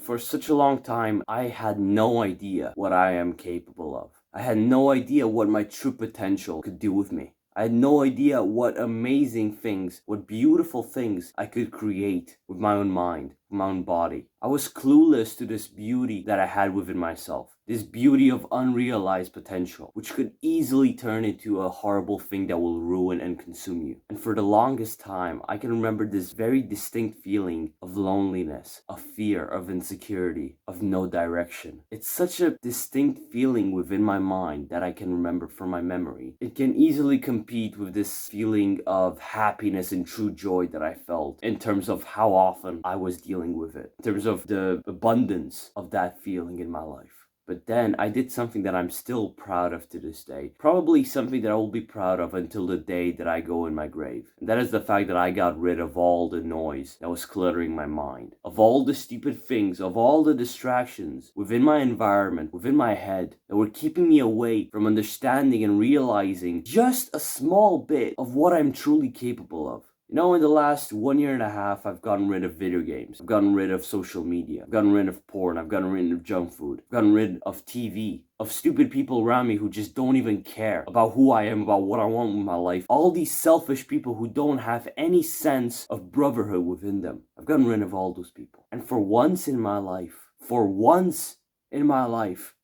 For such a long time, I had no idea what I am capable of. I had no idea what my true potential could do with me. I had no idea what amazing things, what beautiful things I could create with my own mind, with my own body. I was clueless to this beauty that I had within myself. This beauty of unrealized potential, which could easily turn into a horrible thing that will ruin and consume you. And for the longest time, I can remember this very distinct feeling of loneliness, of fear, of insecurity, of no direction. It's such a distinct feeling within my mind that I can remember from my memory. It can easily compete with this feeling of happiness and true joy that I felt in terms of how often I was dealing with it, in terms of the abundance of that feeling in my life. But then I did something that I'm still proud of to this day. Probably something that I will be proud of until the day that I go in my grave. And that is the fact that I got rid of all the noise that was cluttering my mind. Of all the stupid things, of all the distractions within my environment, within my head, that were keeping me away from understanding and realizing just a small bit of what I'm truly capable of. You know, in the last 1.5 years, I've gotten rid of video games. I've gotten rid of social media. I've gotten rid of porn. I've gotten rid of junk food. I've gotten rid of TV. Of stupid people around me who just don't even care about who I am, about what I want with my life. All these selfish people who don't have any sense of brotherhood within them. I've gotten rid of all those people. And for once in my life,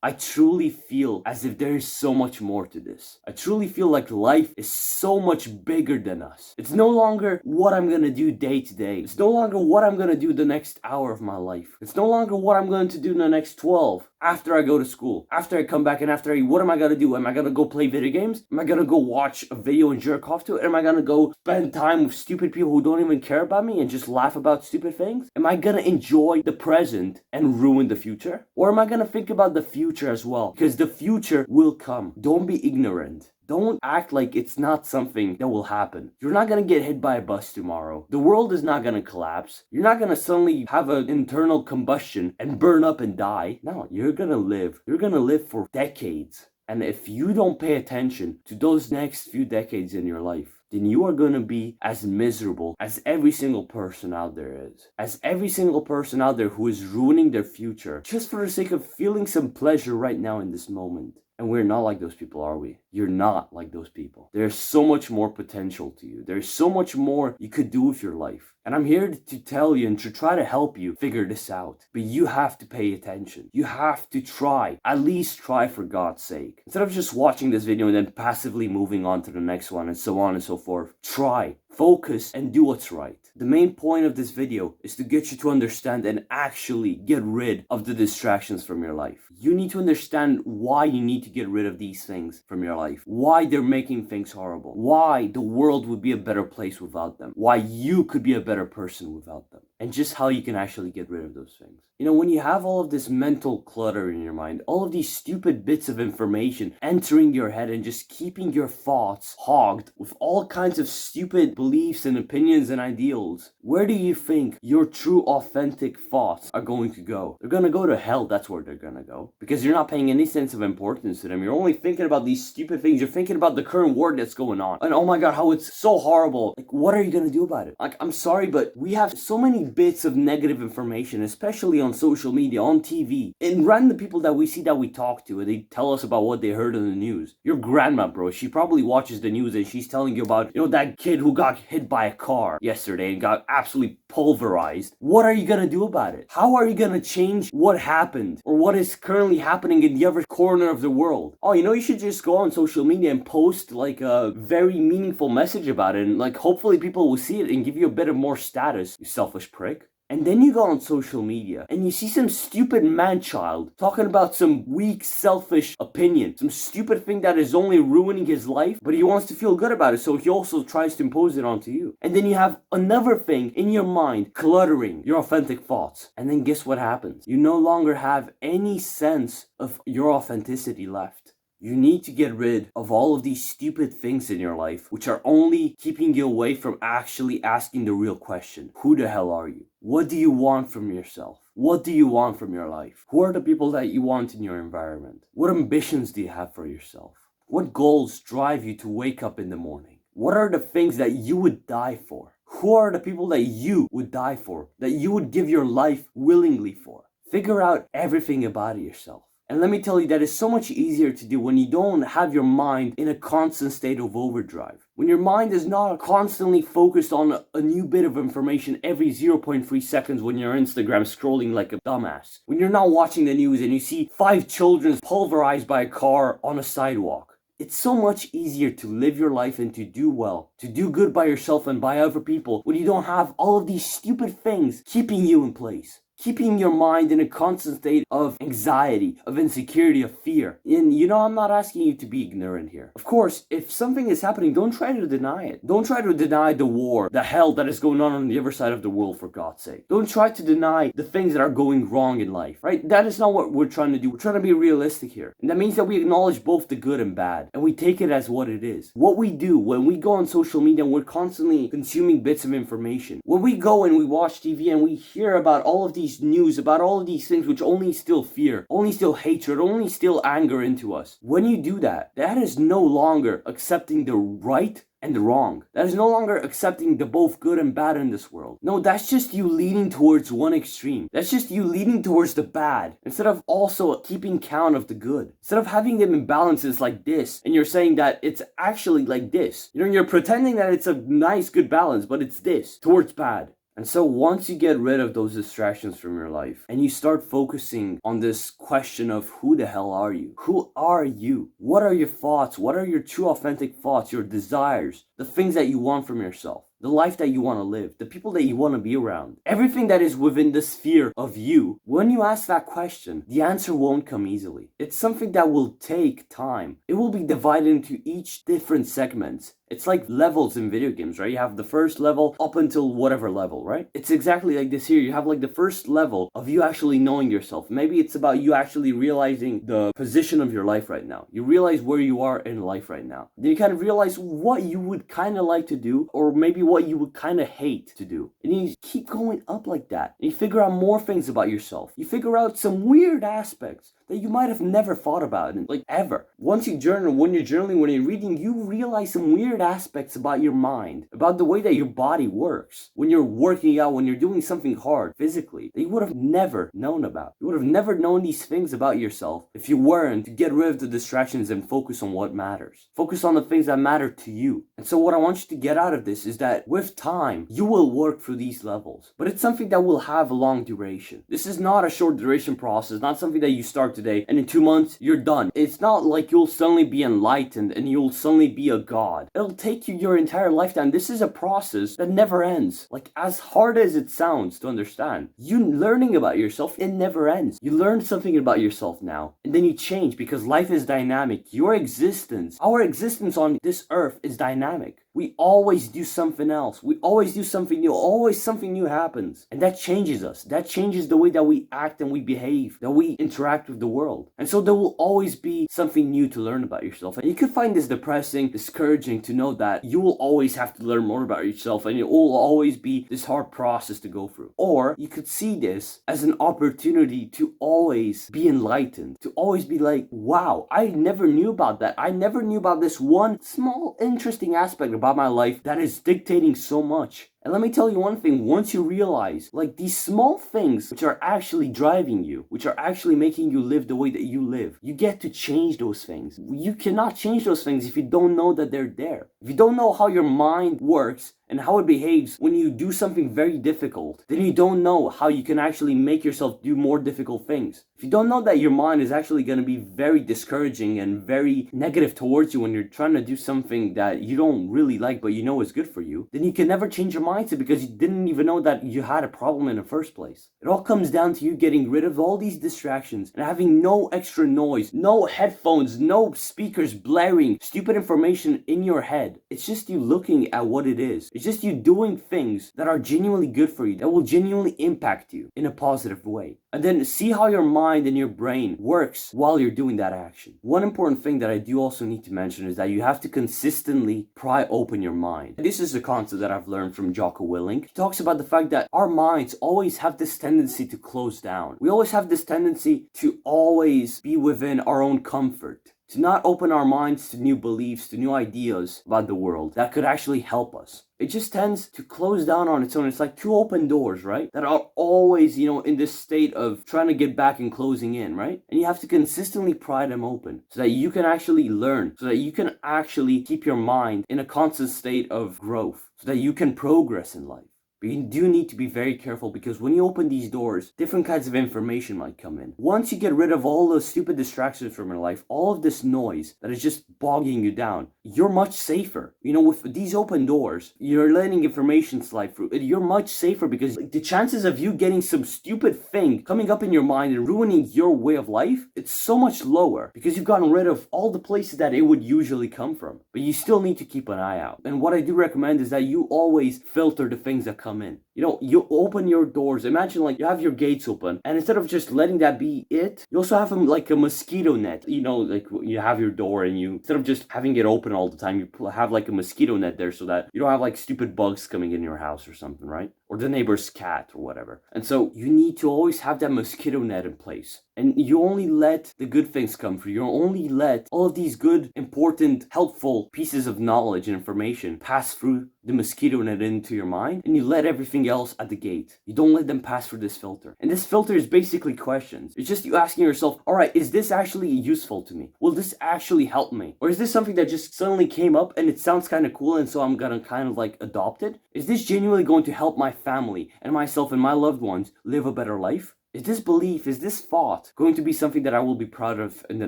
I truly feel as if there is so much more to this. I truly feel like life is so much bigger than us. It's no longer what I'm gonna do day to day. It's no longer what I'm gonna do the next hour of my life. It's no longer what I'm going to do in the next 12. After I go to school, after I come back and after I eat, what am I gonna do? Am I gonna go play video games? Am I gonna go watch a video and jerk off to it? Am I gonna go spend time with stupid people who don't even care about me and just laugh about stupid things? Am I gonna enjoy the present and ruin the future? Or am I gonna think about the future as well? Because the future will come. Don't be ignorant. Don't act like it's not something that will happen. You're not gonna get hit by a bus tomorrow. The world is not gonna collapse. You're not gonna suddenly have an internal combustion and burn up and die. No, you're gonna live. You're gonna live for decades. And if you don't pay attention to those next few decades in your life, then you are gonna be as miserable as every single person out there is. As every single person out there who is ruining their future just for the sake of feeling some pleasure right now in this moment. And we're not like those people, are we? You're not like those people. There's so much more potential to you. There's so much more you could do with your life. And I'm here to tell you and to try to help you figure this out. But you have to pay attention. You have to try. At least try, for God's sake. Instead of just watching this video and then passively moving on to the next one and so on and so forth. Try. Focus and do what's right. The main point of this video is to get you to understand and actually get rid of the distractions from your life. You need to understand why you need to get rid of these things from your life. Why they're making things horrible. Why the world would be a better place without them. Why you could be a better person without them. And just how you can actually get rid of those things. You know, when you have all of this mental clutter in your mind, all of these stupid bits of information entering your head and just keeping your thoughts hogged with all kinds of stupid beliefs and opinions and ideals, where do you think your true authentic thoughts are going to go? They're gonna go to hell. That's where they're gonna go. Because you're not paying any sense of importance to them. You're only thinking about these stupid things. You're thinking about the current war that's going on. And oh my God, how it's so horrible. Like, what are you gonna do about it? Like, I'm sorry, but we have so many bits of negative information, especially on social media, on TV, and random people that we see that we talk to, and they tell us about what they heard on the news. Your grandma, bro, she probably watches the news and she's telling you about, you know, that kid who got hit by a car yesterday and got absolutely pulverized. What are you gonna do about it? How are you gonna change what happened or what is currently happening in the other corner of the world? Oh, you know, you should just go on social media and post like a very meaningful message about it, and like hopefully people will see it and give you a bit of more status, you selfish prick. And then you go on social media and you see some stupid man-child talking about some weak, selfish opinion, some stupid thing that is only ruining his life, but he wants to feel good about it, so he also tries to impose it onto you. And then you have another thing in your mind cluttering your authentic thoughts. And then guess what happens? You no longer have any sense of your authenticity left. You need to get rid of all of these stupid things in your life, which are only keeping you away from actually asking the real question. Who the hell are you? What do you want from yourself? What do you want from your life? Who are the people that you want in your environment? What ambitions do you have for yourself? What goals drive you to wake up in the morning? What are the things that you would die for? Who are the people that you would die for? That you would give your life willingly for? Figure out everything about yourself. And let me tell you, that is so much easier to do when you don't have your mind in a constant state of overdrive. When your mind is not constantly focused on a new bit of information every 0.3 seconds when you're Instagram scrolling like a dumbass. When you're not watching the news and you see 5 children pulverized by a car on a sidewalk. It's so much easier to live your life and to do well, to do good by yourself and by other people when you don't have all of these stupid things keeping you in place. Keeping your mind in a constant state of anxiety, of insecurity, of fear. And I'm not asking you to be ignorant here. Of course, if something is happening, don't try to deny it. Don't try to deny the war, the hell that is going on the other side of the world, for God's sake. Don't try to deny the things that are going wrong in life, right? That is not what we're trying to do. We're trying to be realistic here. And that means that we acknowledge both the good and bad, and we take it as what it is. What we do when we go on social media and we're constantly consuming bits of information, when we go and we watch TV and we hear about all of these news, about all of these things which only instill fear, only instill hatred, only instill anger into us. When you do that, that is no longer accepting the right and the wrong. That is no longer accepting the both good and bad in this world. No, that's just you leaning towards one extreme. That's just you leaning towards the bad instead of also keeping count of the good. Instead of having them in balances like this and you're saying that it's actually like this. You're pretending that it's a nice good balance, but it's this towards bad. And so once you get rid of those distractions from your life and you start focusing on this question of who the hell are you? Who are you? What are your thoughts? What are your true authentic thoughts, your desires, the things that you want from yourself? The life that you want to live, the people that you want to be around, everything that is within the sphere of you. When you ask that question, the answer won't come easily. It's something that will take time. It will be divided into each different segments. It's like levels in video games, right? You have the first level up until whatever level, right? It's exactly like this here. You have like the first level of you actually knowing yourself. Maybe it's about you actually realizing the position of your life right now. You realize where you are in life right now. Then you kind of realize what you would kind of like to do, or maybe what you would kind of hate to do. And you keep going up like that. And you figure out more things about yourself. You figure out some weird aspects that you might have never thought about, like ever. Once you journal, when you're journaling, when you're reading, you realize some weird aspects about your mind, about the way that your body works. When you're working out, when you're doing something hard physically, that you would have never known about. You would have never known these things about yourself if you weren't to get rid of the distractions and focus on what matters. Focus on the things that matter to you. And so what I want you to get out of this is that with time, you will work through these levels. But it's something that will have a long duration. This is not a short duration process, not something that you start today and in 2 months you're done. It's not like you'll suddenly be enlightened and you'll suddenly be a god. It'll take you your entire lifetime. This is a process that never ends. Like, as hard as it sounds to understand, you learning about yourself, it never ends. You learn something about yourself now and then you change, because life is dynamic. Your existence, our existence on this earth is dynamic. We always do something else. We always do something new. Always something new happens. And that changes us. That changes the way that we act and we behave, that we interact with the world. And so there will always be something new to learn about yourself. And you could find this depressing, discouraging to know that you will always have to learn more about yourself and it will always be this hard process to go through. Or you could see this as an opportunity to always be enlightened, to always be like, wow, I never knew about that. I never knew about this one small interesting aspect about my life that is dictating so much. And let me tell you one thing, once you realize, like, these small things which are actually driving you, which are actually making you live the way that you live, you get to change those things. You cannot change those things if you don't know that they're there. If you don't know how your mind works and how it behaves when you do something very difficult, then you don't know how you can actually make yourself do more difficult things. If you don't know that your mind is actually going to be very discouraging and very negative towards you when you're trying to do something that you don't really like but you know is good for you, then you can never change your mindset because you didn't even know that you had a problem in the first place. It all comes down to you getting rid of all these distractions and having no extra noise, no headphones, no speakers blaring stupid information in your head. It's just you looking at what it is. It's just you doing things that are genuinely good for you, that will genuinely impact you in a positive way. And then see how your mind and your brain works while you're doing that action. One important thing that I do also need to mention is that you have to consistently pry open your mind. This is a concept that I've learned from Jocko Willink. He talks about the fact that our minds always have this tendency to close down. We always have this tendency to always be within our own comfort. to not open our minds to new beliefs, to new ideas about the world that could actually help us. It just tends to close down on its own. It's like two open doors, right? That are always, in this state of trying to get back and closing in, right? And you have to consistently pry them open so that you can actually learn, so that you can actually keep your mind in a constant state of growth, so that you can progress in life. But you do need to be very careful, because when you open these doors, different kinds of information might come in. Once you get rid of all those stupid distractions from your life, all of this noise that is just bogging you down, you're much safer. With these open doors, you're letting information slide through. You're much safer, because the chances of you getting some stupid thing coming up in your mind and ruining your way of life, it's so much lower, because you've gotten rid of all the places that it would usually come from. But you still need to keep an eye out. And what I do recommend is that you always filter the things that come in. You open your doors. Imagine like you have your gates open, and instead of just letting that be it, you also have them like a mosquito net. Like you have your door, and instead of just having it open all the time, you have like a mosquito net there, so that you don't have like stupid bugs coming in your house or something, right? Or the neighbor's cat or whatever. And so you need to always have that mosquito net in place. And you only let the good things come through. You only let all of these good, important, helpful pieces of knowledge and information pass through the mosquito net into your mind, and you let everything else at the gate. You don't let them pass through this filter. And this filter is basically questions. It's just you asking yourself, all right, is this actually useful to me? Will this actually help me? Or is this something that just suddenly came up and it sounds kind of cool, and so I'm gonna kind of like adopt it? Is this genuinely going to help my family and myself and my loved ones live a better life? Is this belief, is this thought going to be something that I will be proud of in the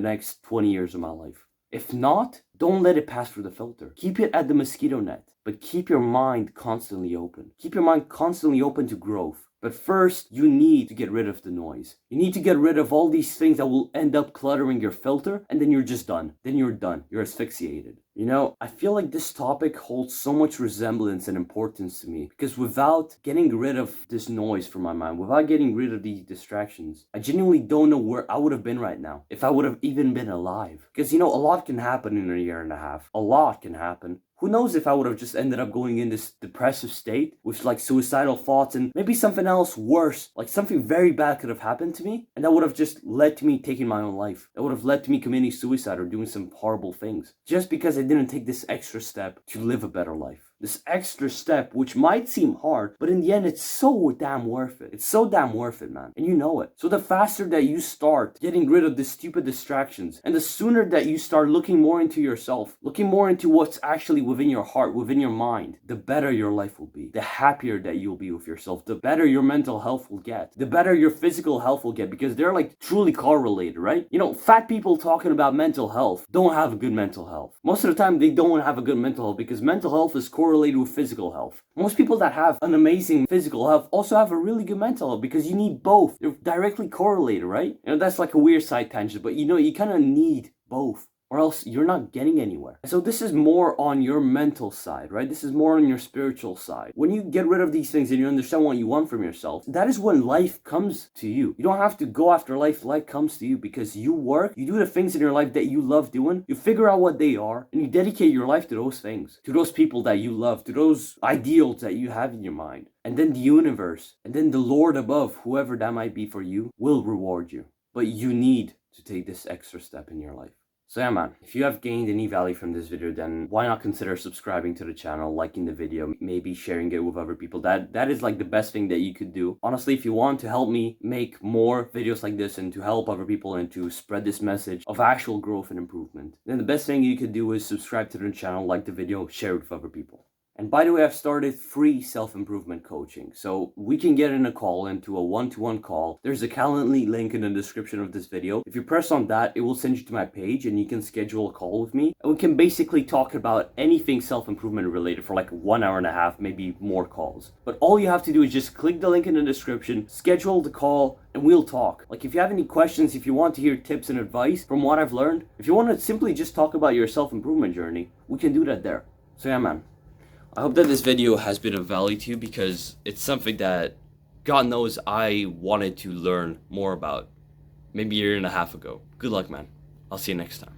next 20 years of my life? If not, don't let it pass through the filter. Keep it at the mosquito net, but keep your mind constantly open. Keep your mind constantly open to growth. But first, you need to get rid of the noise. You need to get rid of all these things that will end up cluttering your filter, and then you're just done. Then you're done. You're asphyxiated. I feel like this topic holds so much resemblance and importance to me, because without getting rid of this noise from my mind, without getting rid of these distractions, I genuinely don't know where I would have been right now, if I would have even been alive. Because, a lot can happen in a year and a half. A lot can happen. Who knows if I would have just ended up going in this depressive state with like suicidal thoughts, and maybe something else worse, like something very bad could have happened to me, and that would have just led to me taking my own life. That would have led to me committing suicide or doing some horrible things, just because I didn't take this extra step to live a better life. This extra step, which might seem hard, but in the end, it's so damn worth it. It's so damn worth it, man. And you know it. So the faster that you start getting rid of the stupid distractions, and the sooner that you start looking more into yourself, looking more into what's actually within your heart, within your mind, the better your life will be. The happier that you'll be with yourself, the better your mental health will get. The better your physical health will get, because they're like truly correlated, right? Fat people talking about mental health don't have a good mental health. Most of the time, they don't have a good mental health, because mental health is correlated with physical health. Most people that have an amazing physical health also have a really good mental health, because you need both. They're directly correlated, right? That's like a weird side tangent, but you kind of need both, or else you're not getting anywhere. So this is more on your mental side, right? This is more on your spiritual side. When you get rid of these things and you understand what you want from yourself, that is when life comes to you. You don't have to go after life. Life comes to you because you work, you do the things in your life that you love doing, you figure out what they are, and you dedicate your life to those things, to those people that you love, to those ideals that you have in your mind. And then the universe, and then the Lord above, whoever that might be for you, will reward you. But you need to take this extra step in your life. So yeah, man, if you have gained any value from this video, then why not consider subscribing to the channel, liking the video, maybe sharing it with other people. That is like the best thing that you could do. Honestly, if you want to help me make more videos like this and to help other people and to spread this message of actual growth and improvement, then the best thing you could do is subscribe to the channel, like the video, share it with other people. And by the way, I've started free self-improvement coaching. So we can get in a call, into a one-to-one call. There's a Calendly link in the description of this video. If you press on that, it will send you to my page and you can schedule a call with me. And we can basically talk about anything self-improvement related for like 1 hour and a half, maybe more calls. But all you have to do is just click the link in the description, schedule the call, and we'll talk. Like if you have any questions, if you want to hear tips and advice from what I've learned, if you want to simply just talk about your self-improvement journey, we can do that there. So yeah, man. I hope that this video has been of value to you, because it's something that God knows I wanted to learn more about maybe a year and a half ago. Good luck, man. I'll see you next time.